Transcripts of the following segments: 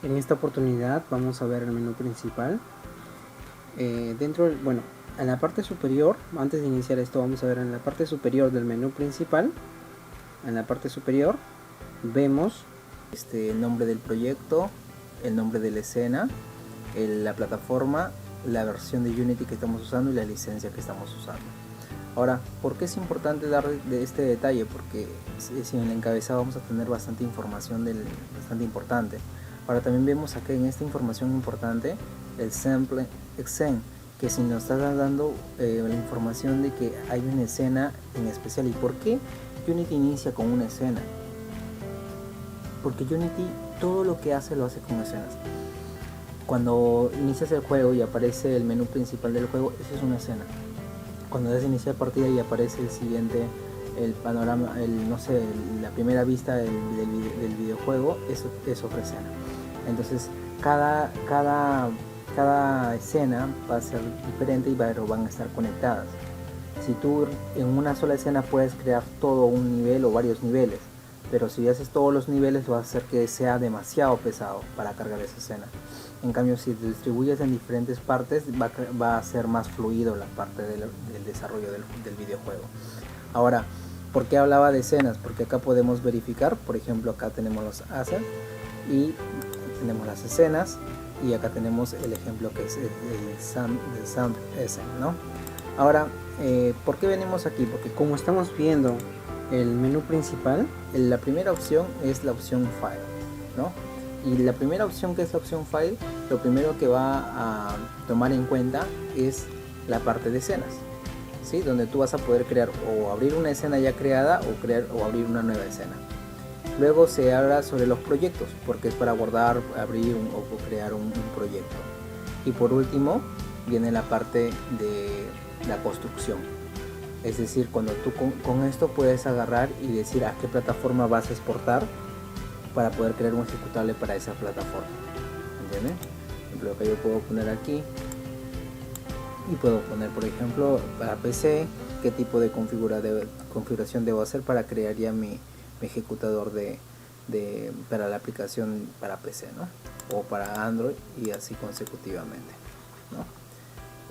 En esta oportunidad vamos a ver el menú principal. Bueno, en la parte superior, antes de iniciar esto, vamos a ver en la parte superior del menú principal. En la parte superior vemos el nombre del proyecto, el nombre de la escena, la plataforma, la versión de Unity que estamos usando y la licencia que estamos usando. Ahora, ¿por qué es importante dar de este detalle? Porque si en el encabezado vamos a tener bastante información bastante importante. Ahora también vemos acá en esta información importante el sample exen, que si nos está dando la información de que hay una escena en especial. ¿Y por qué Unity inicia con una escena? Porque Unity todo lo que hace lo hace con escenas. Cuando inicias el juego y aparece el menú principal del juego, esa es una escena. Cuando das iniciar partida y aparece el siguiente, el panorama, no sé, la primera vista del videojuego, eso es otra escena. Entonces cada escena va a ser diferente pero van a estar conectadas. Si tú en una sola escena puedes crear todo un nivel o varios niveles, pero si haces todos los niveles va a hacer que sea demasiado pesado para cargar esa escena. En cambio, si te distribuyes en diferentes partes, va a ser más fluido la parte del desarrollo del videojuego. Ahora, ¿por qué hablaba de escenas? Porque acá podemos verificar, por ejemplo, acá tenemos los assets y tenemos las escenas, y acá tenemos el ejemplo que es el sound scene, ¿no? Ahora, ¿por qué venimos aquí? Porque como estamos viendo el menú principal, la primera opción es la opción File, ¿no? Y la primera opción, que es la opción File, lo primero que va a tomar en cuenta es la parte de escenas, ¿sí? Donde tú vas a poder crear o abrir una escena ya creada o abrir una nueva escena. Luego se habla sobre los proyectos, porque es para guardar, abrir o crear un proyecto. Y por último viene la parte de la construcción. Es decir, cuando tú con esto puedes agarrar y decir a qué plataforma vas a exportar para poder crear un ejecutable para esa plataforma. ¿Entiendes? Por ejemplo, que yo puedo poner aquí y puedo poner, por ejemplo, para PC, qué tipo de configuración debo hacer para crear ya mi ejecutador para la aplicación para PC, ¿no? O para Android, y así consecutivamente, ¿no?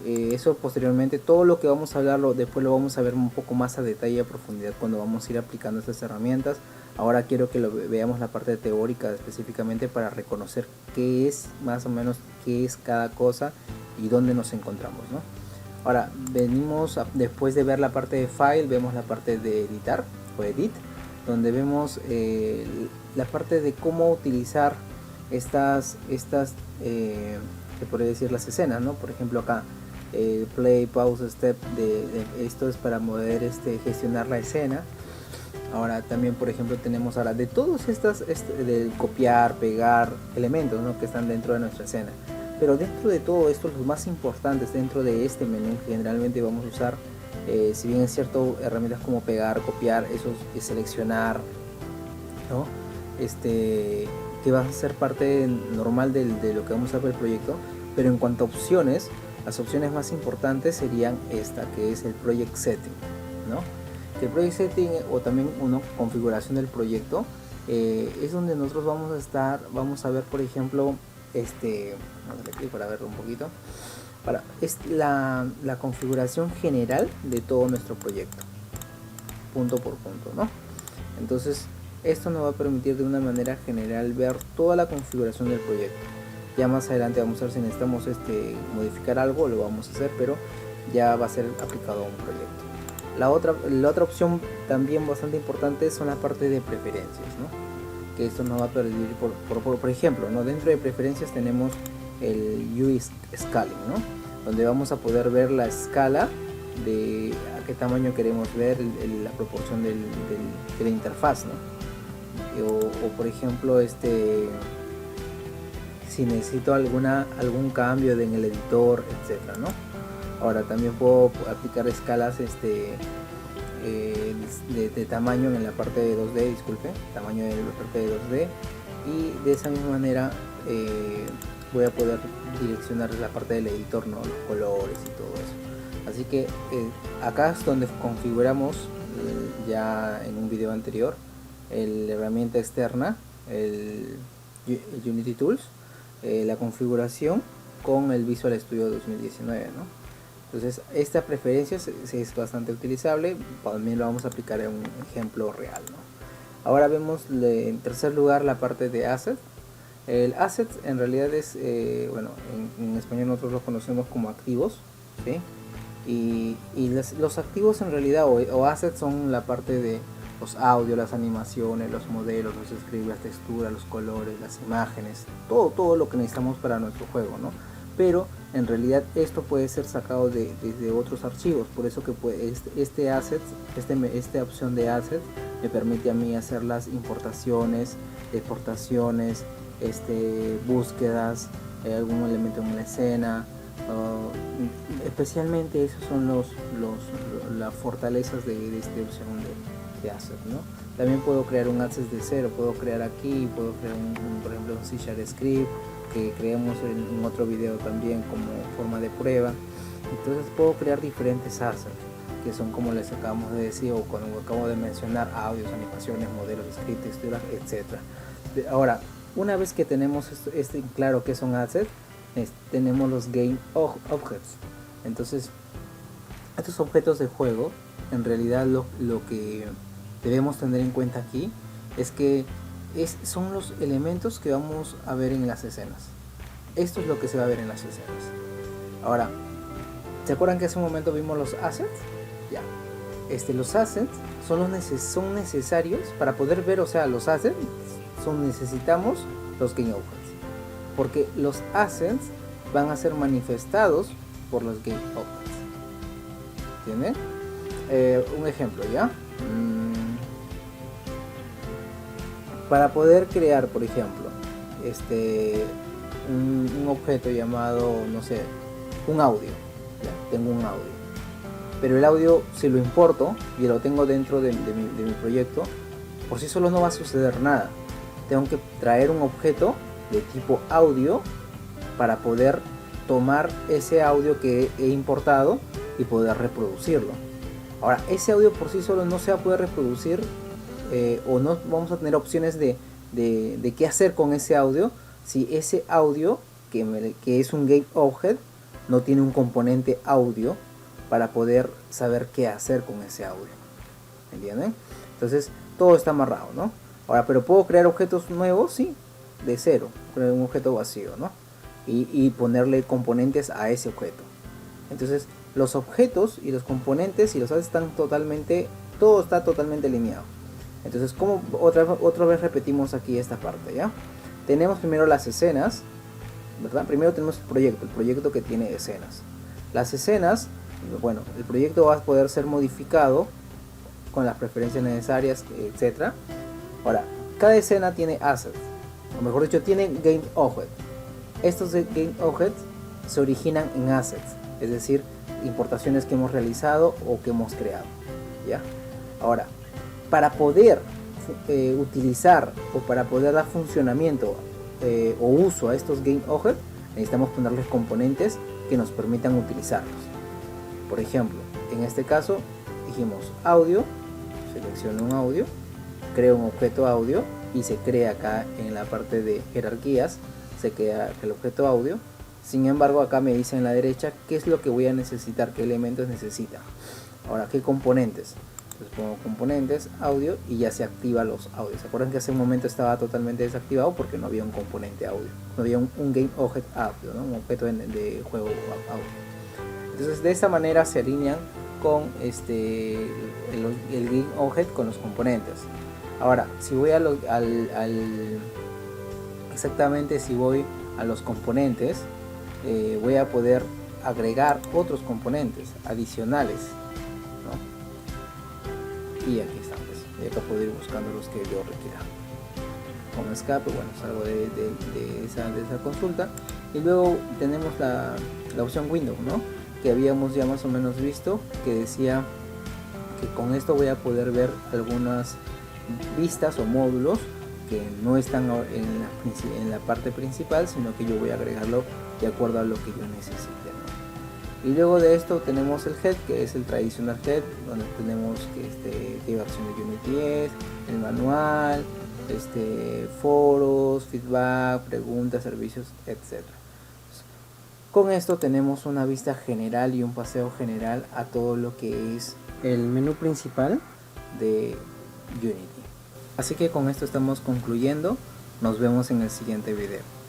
Eso posteriormente, todo lo que vamos a hablarlo después lo vamos a ver un poco más a detalle y a profundidad cuando vamos a ir aplicando estas herramientas. Ahora quiero que veamos la parte teórica específicamente para reconocer qué es más o menos qué es cada cosa y dónde nos encontramos, ¿no? Ahora venimos después de ver la parte de file, vemos la parte de editar o edit, donde vemos la parte de cómo utilizar estas se podría decir las escenas, ¿no? Por ejemplo acá play, pause, step, esto es para poder gestionar la escena. Ahora también, por ejemplo, tenemos ahora de todos estas de copiar, pegar elementos, ¿no? Que están dentro de nuestra escena. Pero dentro de todo esto, los más importantes dentro de este menú que generalmente vamos a usar, si bien es cierto, herramientas como pegar, copiar, eso es seleccionar, ¿no? Que va a ser parte normal de lo que vamos a hacer el proyecto. Pero en cuanto a opciones, las opciones más importantes serían esta, que es el Project Setting, ¿no? Que el Project Setting o también una configuración del proyecto es donde nosotros vamos a ver, por ejemplo, vamos a darle clic para verlo un poquito. Es la configuración general de todo nuestro proyecto, punto por punto, ¿no? Entonces, esto nos va a permitir de una manera general ver toda la configuración del proyecto. Ya más adelante vamos a ver si necesitamos modificar algo, lo vamos a hacer, pero ya va a ser aplicado a un proyecto. La otra opción también bastante importante son la parte de preferencias, ¿no? Que esto nos va a permitir, por ejemplo, ¿no? Dentro de preferencias tenemos el UI Scaling, ¿no? Donde vamos a poder ver la escala de a qué tamaño queremos ver la proporción de la interfaz, ¿no? O por ejemplo, si necesito algún cambio en el editor, etcétera, ¿no? Ahora también puedo aplicar escalas de tamaño en la parte de 2D, disculpe, tamaño de la parte de 2D, y de esa misma manera voy a poder direccionar la parte del editor, ¿no? Los colores y todo eso. Así que acá es donde configuramos ya en un video anterior la herramienta externa, Unity Tools, la configuración con el Visual Studio 2019, ¿no? Entonces esta preferencia es bastante utilizable, también lo vamos a aplicar en un ejemplo real, ¿no? Ahora vemos en tercer lugar la parte de Assets. El Asset en realidad es, bueno, en español nosotros lo conocemos como activos, ¿sí? Y los activos en realidad o assets son la parte de los audios, las animaciones, los modelos, los scripts, las texturas, los colores, las imágenes, todo lo que necesitamos para nuestro juego, ¿no? Pero en realidad esto puede ser sacado desde otros archivos, por eso que este assets, esta opción de assets me permite a mí hacer las importaciones, exportaciones, búsquedas, algún elemento en una escena. Especialmente esos son las fortalezas de esta opción de asset, ¿no? También puedo crear un asset de cero, puedo crear aquí, puedo crear por ejemplo un C# script que creamos en otro video también como forma de prueba. Entonces puedo crear diferentes assets que son, como les acabamos de decir o como acabo de mencionar, audios, animaciones, modelos, script, texturas, etc. Ahora, una vez que tenemos claro que son assets, tenemos los game objects. Entonces estos objetos de juego, en realidad lo que debemos tener en cuenta aquí es que son los elementos que vamos a ver en las escenas. Esto es lo que se va a ver en las escenas. Ahora, ¿se acuerdan que hace un momento vimos los assets? Ya, los assets son necesarios para poder ver, o sea, los assets necesitamos los game objects, porque los assets van a ser manifestados por los game objects. ¿Entienden? Un ejemplo, ¿ya? Para poder crear, por ejemplo, un objeto llamado, no sé, un audio. ¿Ya? Tengo un audio. Pero el audio, si lo importo y lo tengo dentro de mi proyecto, por sí solo no va a suceder nada. Tengo que traer un objeto de tipo audio para poder tomar ese audio que he importado y poder reproducirlo. Ahora, ese audio por sí solo no se va a poder reproducir, o no vamos a tener opciones de qué hacer con ese audio si ese audio que es un game object no tiene un componente audio para poder saber qué hacer con ese audio. ¿Entienden? Entonces todo está amarrado, ¿no? Ahora, pero puedo crear objetos nuevos, sí, de cero, crear un objeto vacío, ¿no? Y ponerle componentes a ese objeto. Entonces los objetos y los componentes y los assets todo está totalmente alineado. Entonces, como otra vez repetimos aquí esta parte, ¿ya? Tenemos primero las escenas, ¿verdad? Primero tenemos el proyecto que tiene escenas. Las escenas, bueno, el proyecto va a poder ser modificado con las preferencias necesarias, etc. Ahora, cada escena tiene assets, o mejor dicho, tiene game object. Estos game objects se originan en assets, es decir, importaciones que hemos realizado o que hemos creado, ¿ya? Ahora, para poder utilizar o para poder dar funcionamiento o uso a estos game objects, necesitamos ponerles componentes que nos permitan utilizarlos. Por ejemplo, en este caso dijimos audio, selecciono un audio, creo un objeto audio y se crea acá en la parte de jerarquías, se crea el objeto audio. Sin embargo, acá me dice en la derecha qué es lo que voy a necesitar, qué elementos necesita. Ahora, qué componentes. Entonces pongo componentes, audio, y ya se activa los audios. ¿Se acuerdan que hace un momento estaba totalmente desactivado porque no había un componente audio? No había un game object audio, ¿no? Un objeto de juego audio. Entonces de esta manera se alinean con el game object con los componentes. Ahora, si voy exactamente si voy a los componentes, voy a poder agregar otros componentes adicionales, ¿no? Y aquí están, pues. Y acá puedo ir buscando los que yo requiera. Con escape, bueno, salgo de esa consulta. Y luego tenemos la opción Window, ¿no? Que habíamos ya más o menos visto, que decía que con esto voy a poder ver algunas vistas o módulos que no están en la parte principal, sino que yo voy a agregarlo de acuerdo a lo que yo necesite, ¿no? Y luego de esto tenemos el head, que es el tradicional head, donde tenemos qué versión de Unity es, el manual, foros, comandos, feedback, preguntas, servicios, etc. Con esto tenemos una vista general y un paseo general a todo lo que es el menú principal de Unity. Así que con esto estamos concluyendo. Nos vemos en el siguiente video.